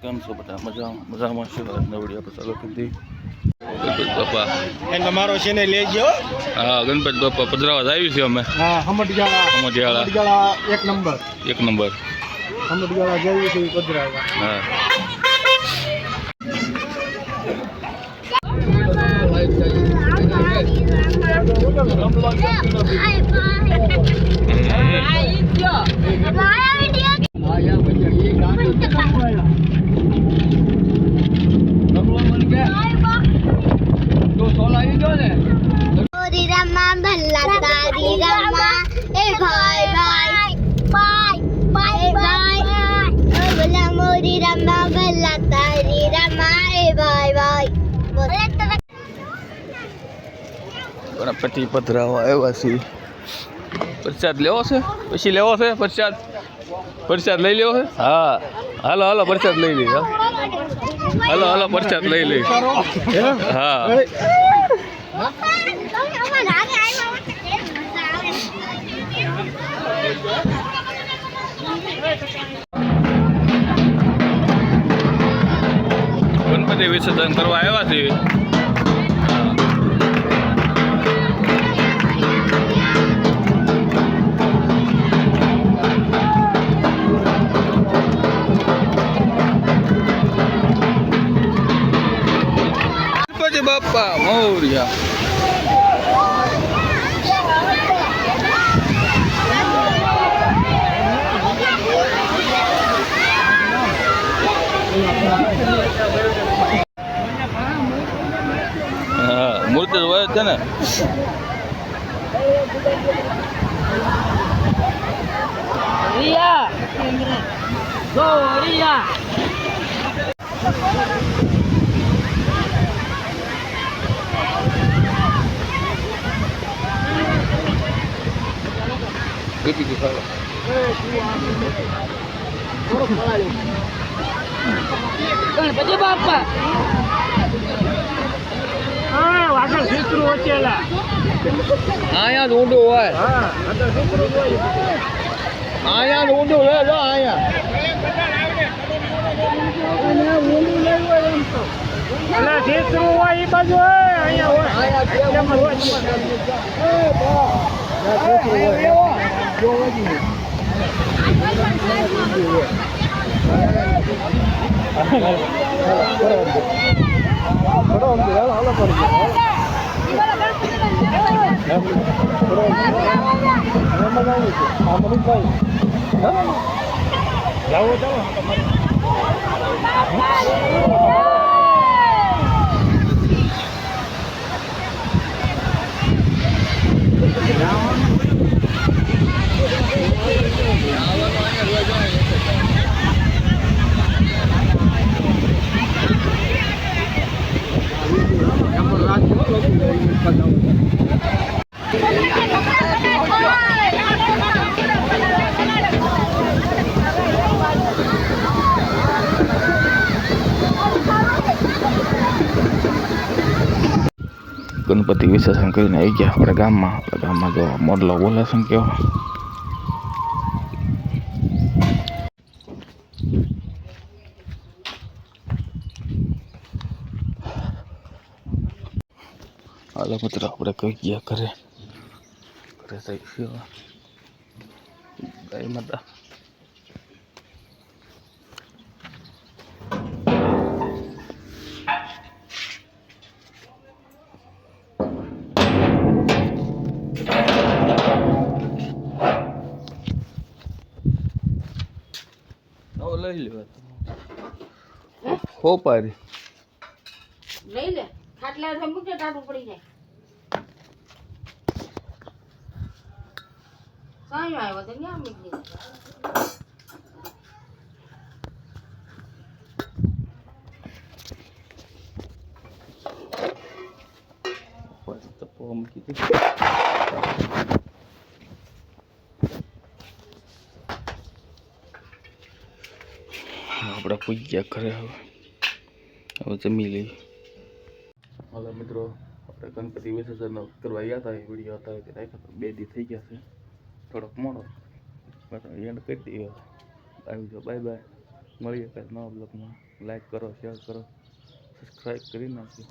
કેમ છો બધા? મજામાં છે. નવડી આપણે ચાલુ કરી દઈએ. ગણપતિ બાપા એ તમારો છે ને લેજો. હા, ગણપતિ બાપા પધરાવા આવી છે અમે. હા, હમડિયાળા એક નંબર હમડિયાળા જઈએ છે પધરાવા. હા. ગણપતિ પધરાવા આવ્યા છીએ. પ્રસાદ લેવો છે? પછી લેવો છે પ્રસાદ? પ્રસાદ લઈ લેવો છે? હા, હાલો હાલો પ્રસાદ લઈ લઈએ. હાલો હાલો પ્રસાદ લઈ લઈએ. હા. ગણપતિ વિસર્જન કરવા આવ્યા છીએ. ગણપતિ બાપ્પા મોરયા. હા, મૂર્તિ હોય છે ને. રિયા ગો રિયા ગણપતિ બાપ્પા હા વાસણ સીતરું વચેલા આયા ઊંડું હોય. હા અંદર સીતરું હોય. આયા ઊંડું લે લો આયા ઊંડું લઈ હોય એમ તો એટલે સીતરું હોય એ બાજુ હોય અહીંયા હોય આયા હોય ગણપતિ વિસર્જન કરીને આવી ગયા આપણે ગામમાં. આપણા ગામમાં જો મોડલો બોલે છે કેવો. હાલો મિત્રો આપણે કઈ ગયા ઘરે થઈ ગયો ગાય માતા. લઈ લેવા હો પારી લઈ લે ખાટલા મૂકે ટાટું પડી જાય. સાયો આવ્યો તો ન્યા મૂકી તપો મૂકી દે. આપણે પૂજ્યા ઘરે હવે જમી લઈએ. હાલો મિત્રો આપણે ગણપતિ વિસર્જન કરવા ગયા હતા. વિડીયો હતા કે રાખ્યા 2 દી થઈ ગયા છે. થોડોક મોડો એન્ડ કરી દઈએ. આવી જાઓ. Bye bye. મળીએ કાલે નવા બ્લોગમાં. લાઈક કરો શેર કરો સબસ્ક્રાઈબ કરી નાખજો.